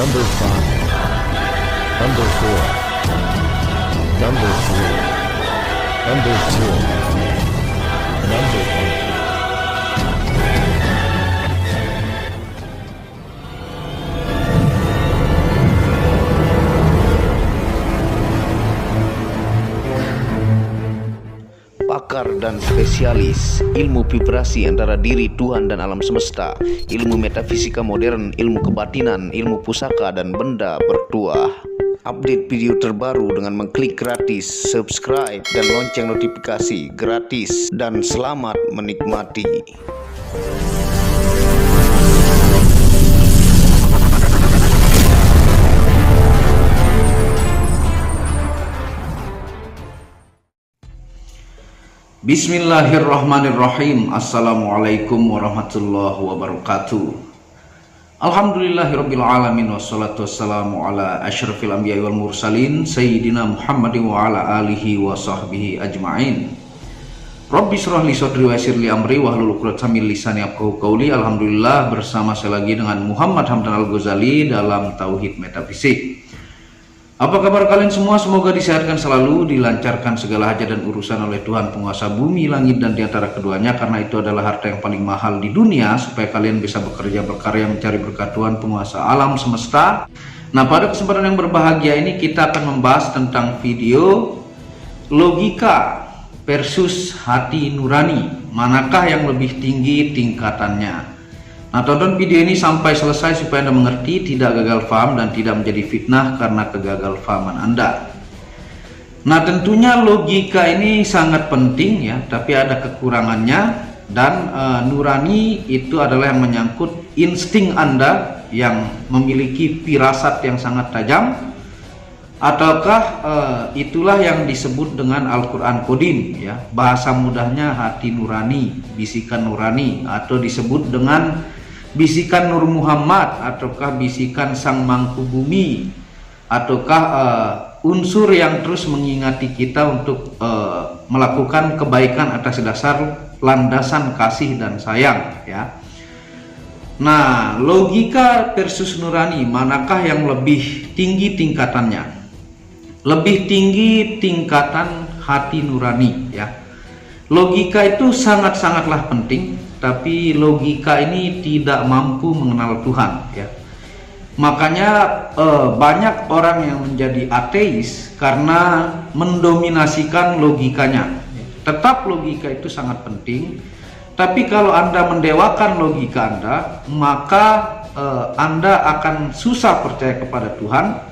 Number 5, Number 4, Number 3, Number 2, Number 1. Pakar dan spesialis ilmu vibrasi antara diri Tuhan dan alam semesta, ilmu metafisika modern, ilmu kebatinan, ilmu pusaka dan benda bertuah. Update video terbaru dengan mengklik gratis, subscribe dan lonceng notifikasi gratis, dan selamat menikmati. Bismillahirrahmanirrahim. Assalamualaikum warahmatullahi wabarakatuh. Alhamdulillahirabbil alamin, wassalatu wassalamu ala asyrafil anbiya'i wal mursalin sayyidina Muhammadin wa ala alihi wa sahbihi ajma'in. Rabbi shrah li sadri wa yassir li amri wahlul 'uqdatam min lisani yafqahu qawli. Alhamdulillah, bersama saya lagi dengan Muhammad Hamdan Al-Ghazali dalam Tauhid Metafisik. Apa kabar kalian semua? Semoga disehatkan selalu, dilancarkan segala hajat dan urusan oleh Tuhan penguasa bumi, langit, dan di antara keduanya, karena itu adalah harta yang paling mahal di dunia, supaya kalian bisa bekerja berkarya mencari berkat Tuhan penguasa alam semesta. Nah, pada kesempatan yang berbahagia ini kita akan membahas tentang video logika versus hati nurani. Manakah yang lebih tinggi tingkatannya? Nah, tonton video ini sampai selesai supaya Anda mengerti, tidak gagal paham dan tidak menjadi fitnah karena kegagalpahaman Anda. Nah, tentunya logika ini sangat penting ya, tapi ada kekurangannya, dan nurani itu adalah yang menyangkut insting Anda yang memiliki firasat yang sangat tajam, ataukah itulah yang disebut dengan Al-Quran Kodim ya, bahasa mudahnya hati nurani, bisikan nurani, atau disebut dengan bisikan Nur Muhammad, ataukah bisikan Sang Mangku Bumi, ataukah unsur yang terus mengingati kita untuk melakukan kebaikan atas dasar landasan kasih dan sayang ya. Nah, logika versus nurani, manakah yang lebih tinggi tingkatannya? Lebih tinggi tingkatan hati nurani ya. Logika itu sangat-sangatlah penting, tapi logika ini tidak mampu mengenal Tuhan ya. Makanya banyak orang yang menjadi ateis karena mendominasikan logikanya. Tetap logika itu sangat penting, tapi kalau Anda mendewakan logika Anda, maka Anda akan susah percaya kepada Tuhan,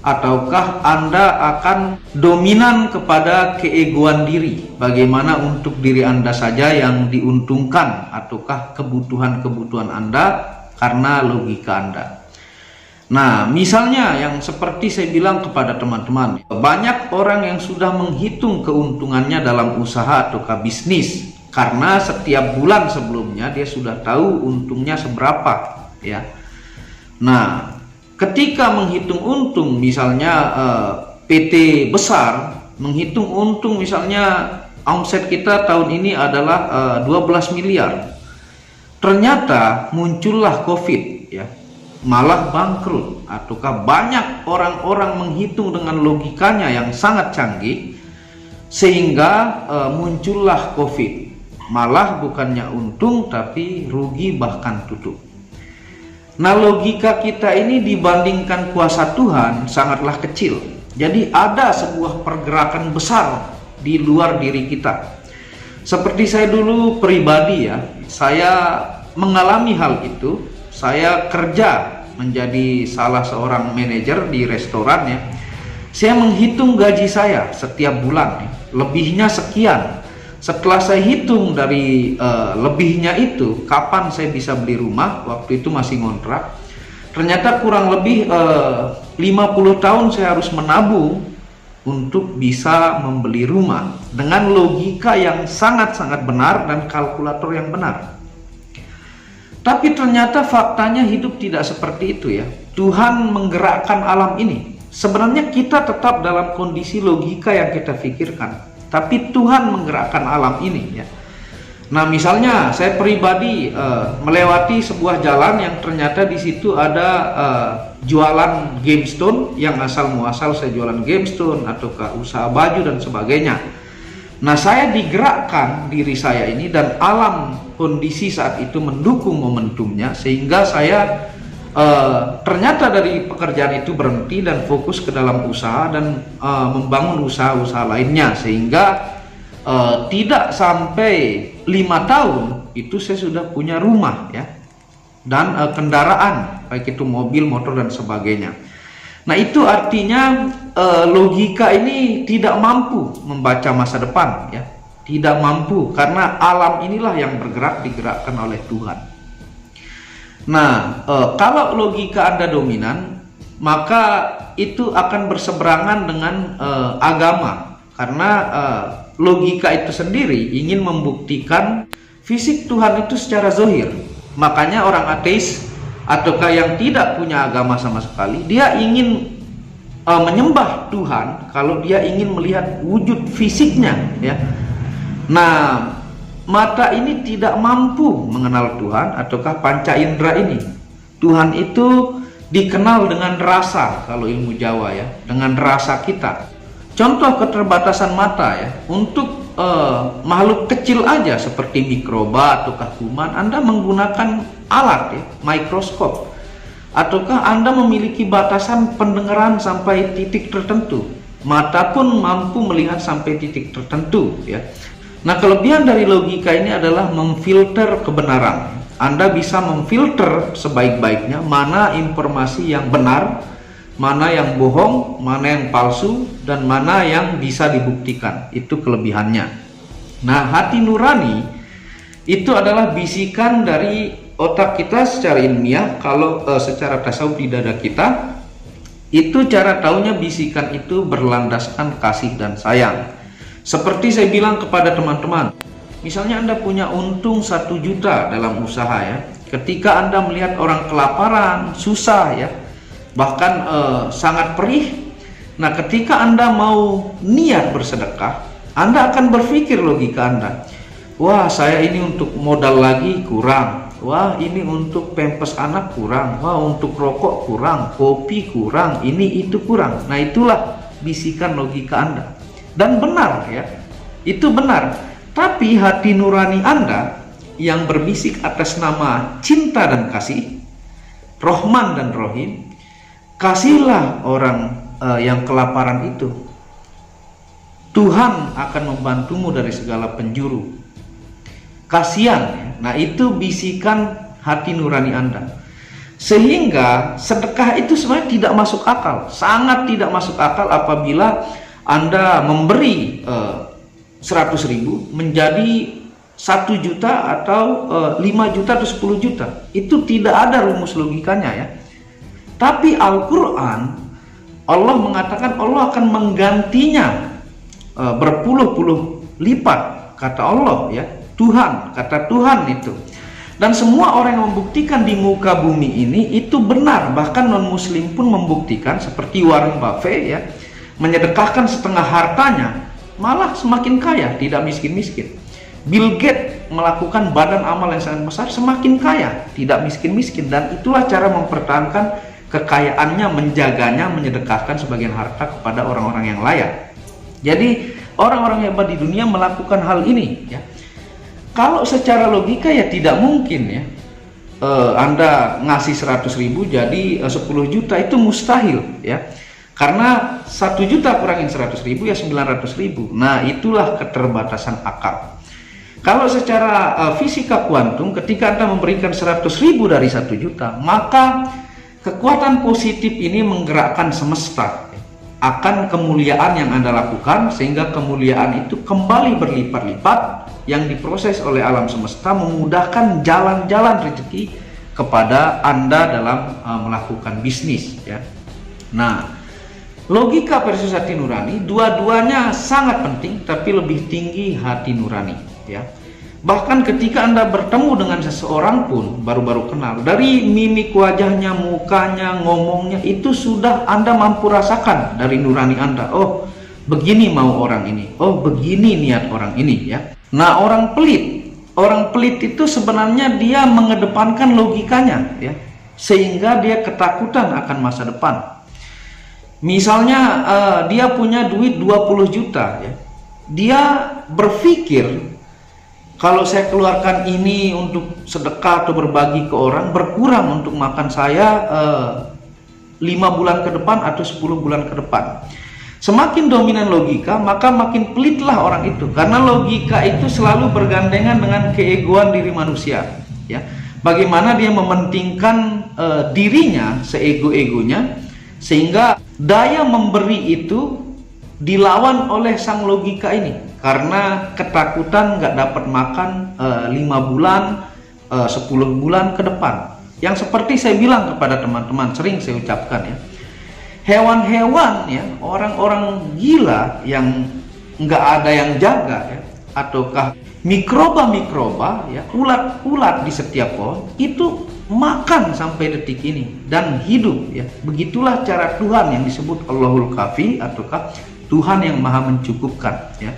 ataukah Anda akan dominan kepada keegoan diri, bagaimana untuk diri Anda saja yang diuntungkan, ataukah kebutuhan-kebutuhan Anda karena logika Anda. Nah, misalnya yang seperti saya bilang kepada teman-teman, banyak orang yang sudah menghitung keuntungannya dalam usaha ataukah bisnis, karena setiap bulan sebelumnya dia sudah tahu untungnya seberapa ya. Nah, ketika menghitung untung, misalnya PT besar menghitung untung, misalnya omset kita tahun ini adalah 12 miliar. Ternyata muncullah COVID ya, malah bangkrut, ataukah banyak orang-orang menghitung dengan logikanya yang sangat canggih sehingga muncullah COVID, malah bukannya untung tapi rugi bahkan tutup. Nah, logika kita ini dibandingkan kuasa Tuhan sangatlah kecil. Jadi ada sebuah pergerakan besar di luar diri kita. Seperti saya dulu pribadi ya, saya mengalami hal itu. Saya kerja menjadi salah seorang manajer di restoran ya. Saya menghitung gaji saya setiap bulan ya, lebihnya sekian. Setelah saya hitung dari lebihnya itu, kapan saya bisa beli rumah, waktu itu masih ngontrak, ternyata kurang lebih 50 tahun saya harus menabung untuk bisa membeli rumah, dengan logika yang sangat-sangat benar dan kalkulator yang benar. Tapi ternyata faktanya hidup tidak seperti itu ya. Tuhan menggerakkan alam ini. Sebenarnya kita tetap dalam kondisi logika yang kita pikirkan, tapi Tuhan menggerakkan alam ini ya. Nah, misalnya saya pribadi melewati sebuah jalan yang ternyata di situ ada jualan gemstone, yang asal muasal saya jualan gemstone ataukah usaha baju dan sebagainya. Nah, saya digerakkan diri saya ini dan alam kondisi saat itu mendukung momentumnya, sehingga saya ternyata dari pekerjaan itu berhenti dan fokus ke dalam usaha dan membangun usaha-usaha lainnya, sehingga tidak sampai 5 tahun itu saya sudah punya rumah ya, dan kendaraan baik itu mobil, motor dan sebagainya. Nah, itu artinya logika ini tidak mampu membaca masa depan ya, tidak mampu, karena alam inilah yang bergerak, digerakkan oleh Tuhan. Nah, kalau logika Anda dominan, maka itu akan berseberangan dengan agama, karena logika itu sendiri ingin membuktikan fisik Tuhan itu secara zahir. Makanya orang ateis ataukah yang tidak punya agama sama sekali, dia ingin menyembah Tuhan kalau dia ingin melihat wujud fisiknya ya. Nah, mata ini tidak mampu mengenal Tuhan ataukah panca indera ini. Tuhan itu dikenal dengan rasa, kalau ilmu Jawa ya, dengan rasa kita. Contoh keterbatasan mata ya, untuk makhluk kecil aja seperti mikroba ataukah kuman, Anda menggunakan alat ya, mikroskop, ataukah Anda memiliki batasan pendengaran sampai titik tertentu, mata pun mampu melihat sampai titik tertentu ya. Nah, kelebihan dari logika ini adalah memfilter kebenaran. Anda bisa memfilter sebaik-baiknya mana informasi yang benar, mana yang bohong, mana yang palsu, dan mana yang bisa dibuktikan. Itu kelebihannya. Nah, hati nurani itu adalah bisikan dari otak kita secara ilmiah. Kalau secara tasawuf di dada kita, itu cara taunya bisikan itu berlandaskan kasih dan sayang. Seperti saya bilang kepada teman-teman, misalnya Anda punya untung 1 juta dalam usaha ya, ketika Anda melihat orang kelaparan, susah ya, bahkan sangat perih. Nah, ketika Anda mau niat bersedekah, Anda akan berpikir logika Anda, wah, saya ini untuk modal lagi kurang, wah, ini untuk pempes anak kurang, wah, untuk rokok kurang, kopi kurang, ini itu kurang. Nah, itulah bisikan logika Anda, dan benar ya, itu benar. Tapi hati nurani Anda yang berbisik atas nama cinta dan kasih, Rohman dan Rohim, kasihlah orang yang kelaparan itu, Tuhan akan membantumu dari segala penjuru. Kasihan ya? Nah, itu bisikan hati nurani Anda. Sehingga sedekah itu sebenarnya tidak masuk akal, sangat tidak masuk akal apabila Anda memberi 100.000 menjadi 1 juta atau 5 juta atau 10 juta. Itu tidak ada rumus logikanya ya. Tapi Al-Quran, Allah mengatakan Allah akan menggantinya berpuluh-puluh lipat, kata Allah ya, Tuhan, kata Tuhan itu. Dan semua orang yang membuktikan di muka bumi ini itu benar. Bahkan non muslim pun membuktikan, seperti Warren Buffett ya, menyedekahkan setengah hartanya malah semakin kaya, tidak miskin-miskin. Bill Gates melakukan badan amal yang sangat besar, semakin kaya, tidak miskin-miskin. Dan itulah cara mempertahankan kekayaannya, menjaganya, menyedekahkan sebagian harta kepada orang-orang yang layak. Jadi orang-orang hebat di dunia melakukan hal ini ya. Kalau secara logika ya tidak mungkin ya, Anda ngasih 100.000 jadi 10 juta, itu mustahil ya. Karena 1 juta kurangin 100.000 ya 900.000. Nah, itulah keterbatasan akal. Kalau secara fisika kuantum, ketika Anda memberikan 100.000 dari 1 juta, maka kekuatan positif ini menggerakkan semesta akan kemuliaan yang Anda lakukan, sehingga kemuliaan itu kembali berlipat-lipat yang diproses oleh alam semesta, memudahkan jalan-jalan rezeki kepada Anda dalam melakukan bisnis ya. Nah, logika versus hati nurani, dua-duanya sangat penting, tapi lebih tinggi hati nurani ya. Bahkan ketika Anda bertemu dengan seseorang pun baru-baru kenal, dari mimik wajahnya, mukanya, ngomongnya, itu sudah Anda mampu rasakan dari nurani Anda. Oh, begini mau orang ini, oh begini niat orang ini ya. Nah, orang pelit Orang pelit itu sebenarnya dia mengedepankan logikanya, ya, sehingga dia ketakutan akan masa depan. Misalnya dia punya duit 20 juta, ya. Dia berpikir kalau saya keluarkan ini untuk sedekah atau berbagi ke orang, berkurang untuk makan saya 5 bulan ke depan atau 10 bulan ke depan. Semakin dominan logika, maka makin pelitlah orang itu, karena logika itu selalu bergandengan dengan keegoan diri manusia, ya. Bagaimana dia mementingkan dirinya seego-egonya, sehingga daya memberi itu dilawan oleh sang logika ini, karena ketakutan nggak dapat makan 5 bulan 10 bulan ke depan. Yang seperti saya bilang kepada teman-teman, sering saya ucapkan, ya, hewan-hewan, ya, orang-orang gila yang nggak ada yang jaga, ya, ataukah mikroba-mikroba, ya, ulat-ulat di setiap pohon itu makan sampai detik ini dan hidup, ya. Begitulah cara Tuhan yang disebut Allahul Kafi, ataukah Tuhan yang maha mencukupkan, ya.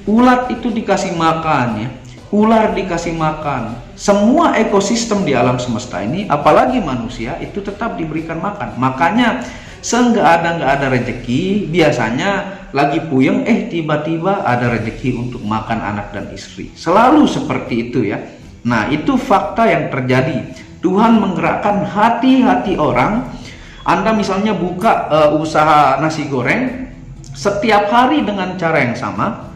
Ulat itu dikasih makan, ya, ular dikasih makan, semua ekosistem di alam semesta ini, apalagi manusia, itu tetap diberikan makan. Makanya nggak ada rezeki, biasanya lagi puyeng, tiba-tiba ada rezeki untuk makan anak dan istri. Selalu seperti itu, ya. Nah, itu fakta yang terjadi. Tuhan menggerakkan hati-hati orang. Anda misalnya buka usaha nasi goreng, setiap hari dengan cara yang sama,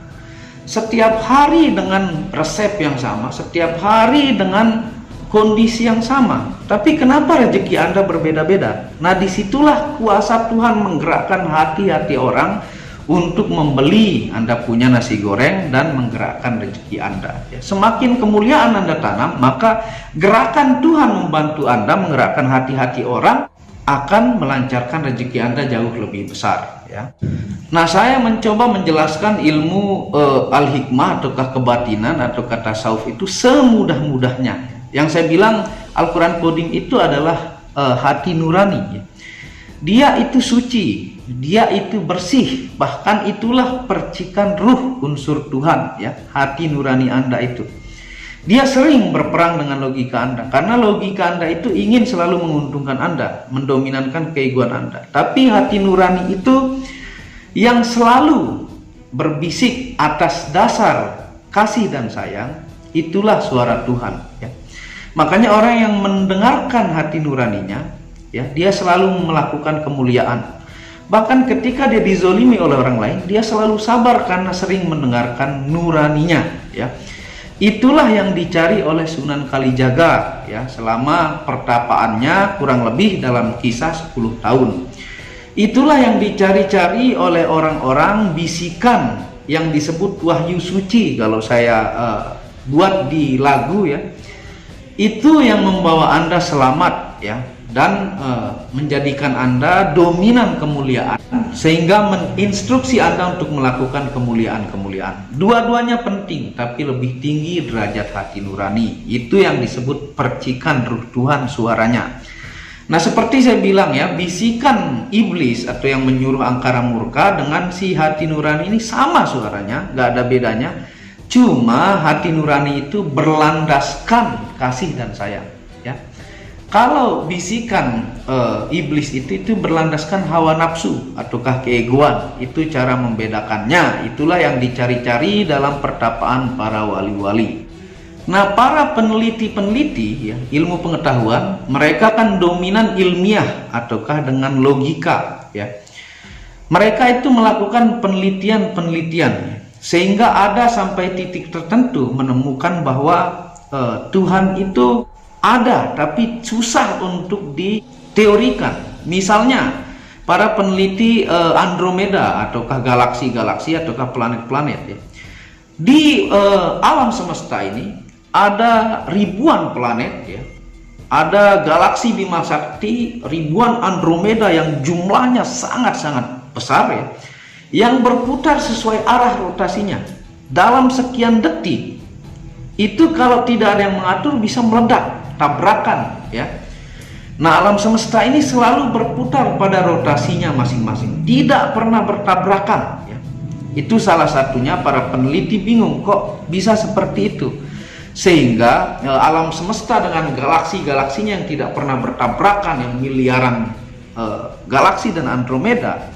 setiap hari dengan resep yang sama, setiap hari dengan kondisi yang sama, tapi kenapa rezeki Anda berbeda-beda? Nah, disitulah kuasa Tuhan menggerakkan hati-hati orang untuk membeli Anda punya nasi goreng dan menggerakkan rezeki Anda, ya. Semakin kemuliaan Anda tanam, maka gerakan Tuhan membantu Anda menggerakkan hati-hati orang akan melancarkan rezeki Anda jauh lebih besar, ya. Nah, saya mencoba menjelaskan ilmu al-hikmah ataukah kebatinan atau kata tasawuf itu semudah-mudahnya. Yang saya bilang Al-Quran Kodim itu adalah hati nurani, ya. Dia itu suci, dia itu bersih, bahkan itulah percikan ruh unsur Tuhan, ya, hati nurani Anda itu. Dia sering berperang dengan logika Anda, karena logika Anda itu ingin selalu menguntungkan Anda, mendominankan keegoan Anda. Tapi hati nurani itu yang selalu berbisik atas dasar kasih dan sayang, itulah suara Tuhan, ya. Makanya orang yang mendengarkan hati nuraninya, ya, dia selalu melakukan kemuliaan. Bahkan ketika dia dizolimi oleh orang lain, dia selalu sabar karena sering mendengarkan nuraninya, ya. Itulah yang dicari oleh Sunan Kalijaga, ya, selama pertapaannya kurang lebih dalam kisah 10 tahun. Itulah yang dicari-cari oleh orang-orang bisikan yang disebut wahyu suci, kalau saya buat di lagu, ya. Itu yang membawa Anda selamat, ya, dan menjadikan Anda dominan kemuliaan, sehingga menginstruksi Anda untuk melakukan kemuliaan-kemuliaan. Dua-duanya penting, tapi lebih tinggi derajat hati nurani. Itu yang disebut percikan ruh Tuhan suaranya. Nah, seperti saya bilang, ya, bisikan iblis atau yang menyuruh angkara murka dengan si hati nurani ini sama suaranya, nggak ada bedanya. Cuma hati nurani itu berlandaskan kasih dan sayang, ya. Kalau bisikan iblis itu berlandaskan hawa nafsu ataukah keegoan, itu cara membedakannya. Itulah yang dicari-cari dalam pertapaan para wali-wali. Nah, para peneliti-peneliti, ya, ilmu pengetahuan, mereka kan dominan ilmiah ataukah dengan logika, ya. Mereka itu melakukan penelitian-penelitian, sehingga ada sampai titik tertentu menemukan bahwa Tuhan itu ada, tapi susah untuk diteorikan. Misalnya para peneliti Andromeda ataukah galaksi-galaksi ataukah planet-planet, ya. Di alam semesta ini ada ribuan planet, ya. Ada galaksi Bima Sakti, ribuan Andromeda yang jumlahnya sangat-sangat besar, ya, yang berputar sesuai arah rotasinya dalam sekian detik. Itu kalau tidak ada yang mengatur bisa meledak, tabrakan, ya. Nah, alam semesta ini selalu berputar pada rotasinya masing-masing, tidak pernah bertabrakan, ya. Itu salah satunya para peneliti bingung, kok bisa seperti itu. Sehingga alam semesta dengan galaksi-galaksinya yang tidak pernah bertabrakan, yang miliaran galaksi dan Andromeda,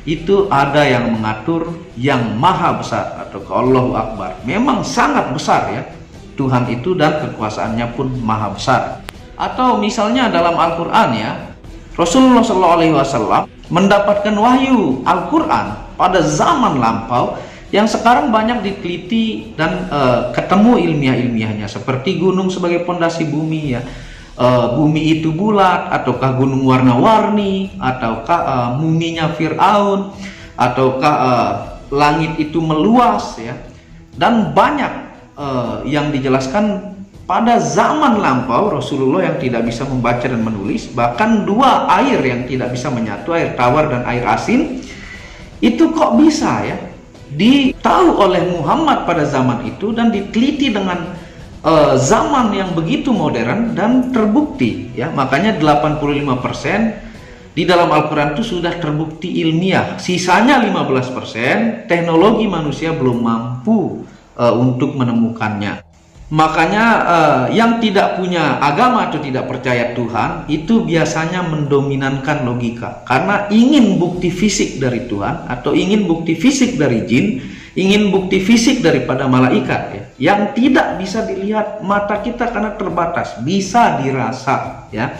itu ada yang mengatur, yang maha besar, atau Allahu Akbar. Memang sangat besar ya Tuhan itu, dan kekuasaannya pun maha besar. Atau misalnya dalam Al-Quran ya, Rasulullah SAW mendapatkan wahyu Al-Quran pada zaman lampau yang sekarang banyak diteliti dan ketemu ilmiah-ilmiahnya, seperti gunung sebagai pondasi bumi ya. Bumi itu bulat, ataukah gunung warna-warni, ataukah muminya Fir'aun, ataukah langit itu meluas ya. Dan banyak yang dijelaskan pada zaman lampau Rasulullah yang tidak bisa membaca dan menulis. Bahkan dua air yang tidak bisa menyatu, air tawar dan air asin, itu kok bisa ya ditahu oleh Muhammad pada zaman itu, dan diteliti dengan zaman yang begitu modern dan terbukti ya. Makanya 85% di dalam Al-Quran itu sudah terbukti ilmiah, sisanya 15% teknologi manusia belum mampu untuk menemukannya. Makanya yang tidak punya agama atau tidak percaya Tuhan itu biasanya mendominankan logika, karena ingin bukti fisik dari Tuhan, atau ingin bukti fisik dari jin, ingin bukti fisik daripada malaikat ya, yang tidak bisa dilihat mata kita karena terbatas, bisa dirasa ya.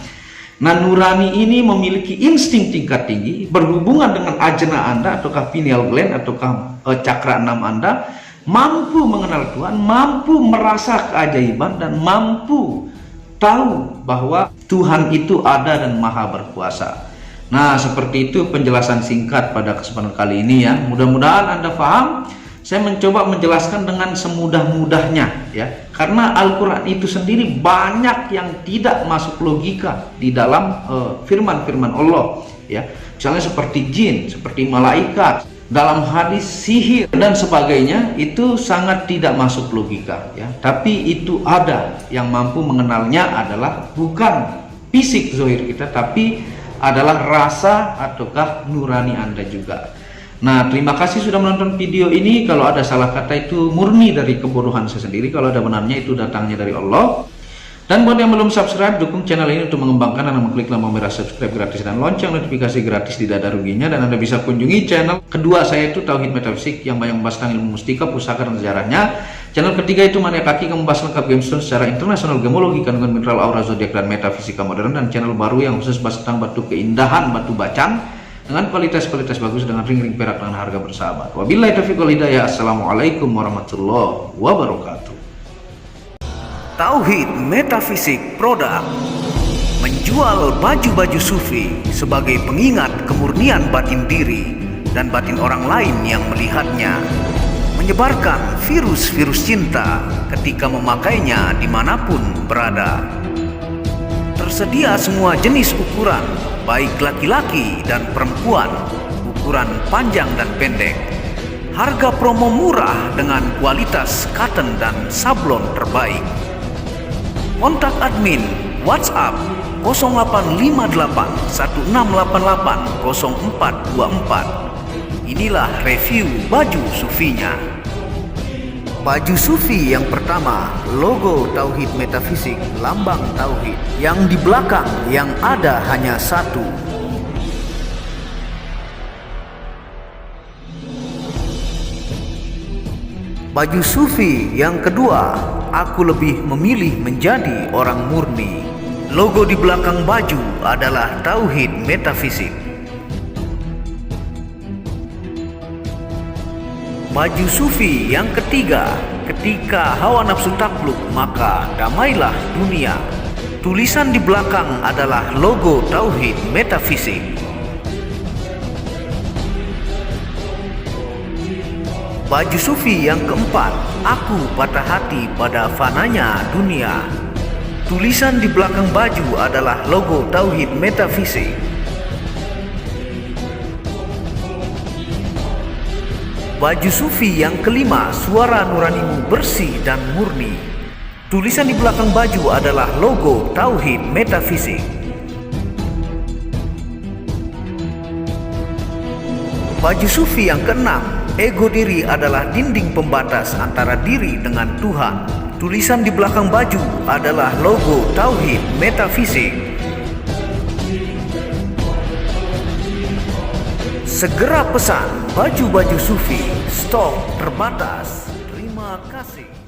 Nah, nurani ini memiliki insting tingkat tinggi, berhubungan dengan ajna Anda, ataukah pineal gland, ataukah cakra 6 Anda, mampu mengenal Tuhan, mampu merasa keajaiban, dan mampu tahu bahwa Tuhan itu ada dan maha berkuasa. Nah, seperti itu penjelasan singkat pada kesempatan kali ini ya. Mudah-mudahan Anda paham. Saya mencoba menjelaskan dengan semudah-mudahnya ya, karena Al-Quran itu sendiri banyak yang tidak masuk logika di dalam firman-firman Allah ya. Misalnya seperti jin, seperti malaikat, dalam hadis sihir dan sebagainya, itu sangat tidak masuk logika ya. Tapi itu ada yang mampu mengenalnya, adalah bukan fisik zahir kita, tapi adalah rasa ataukah nurani Anda juga. Nah, terima kasih sudah menonton video ini. Kalau ada salah kata itu murni dari kebodohan saya sendiri, kalau ada benarnya itu datangnya dari Allah. Dan buat yang belum subscribe, dukung channel ini untuk mengembangkan dan mengklik tombol merah subscribe gratis dan lonceng notifikasi gratis, tidak ada ruginya. Dan Anda bisa kunjungi channel kedua saya itu Tauhid Metafisik, yang banyak membahas tentang ilmu mustika, pusaka, dan sejarahnya. Channel ketiga itu Mania Kaki, yang membahas lengkap gemstone secara internasional, gemologi, kandungan mineral, aura, zodiak, dan metafisika modern. Dan channel baru yang khusus bahas tentang batu keindahan, batu bacang, dengan kualitas-kualitas bagus, dengan ring-ring perak dengan harga bersahabat. Wabillahi taufiq wal hidayah. Assalamualaikum warahmatullahi wabarakatuh. Tauhid Metafisik Produk menjual baju-baju sufi sebagai pengingat kemurnian batin diri dan batin orang lain yang melihatnya, menyebarkan virus-virus cinta ketika memakainya dimanapun berada. Tersedia semua jenis ukuran, baik laki-laki dan perempuan, ukuran panjang dan pendek. Harga promo murah dengan kualitas cotton dan sablon terbaik. Kontak admin WhatsApp 0858 1688 0424. Inilah review baju sufinya. Baju sufi yang pertama, logo Tauhid Metafisik, lambang Tauhid, yang di belakang yang ada hanya satu. Baju sufi yang kedua, aku lebih memilih menjadi orang murni. Logo di belakang baju adalah Tauhid Metafisik. Baju sufi yang ketiga, ketika hawa nafsu takluk maka damailah dunia. Tulisan di belakang adalah logo Tauhid Metafisik. Baju sufi yang keempat, aku patah hati pada fananya dunia. Tulisan di belakang baju adalah logo Tauhid Metafisik. Baju sufi yang kelima, suara nuranimu bersih dan murni. Tulisan di belakang baju adalah logo Tauhid Metafisik. Baju sufi yang keenam, ego diri adalah dinding pembatas antara diri dengan Tuhan. Tulisan di belakang baju adalah logo Tauhid Metafisik. Segera pesan baju-baju sufi, stok terbatas. Terima kasih.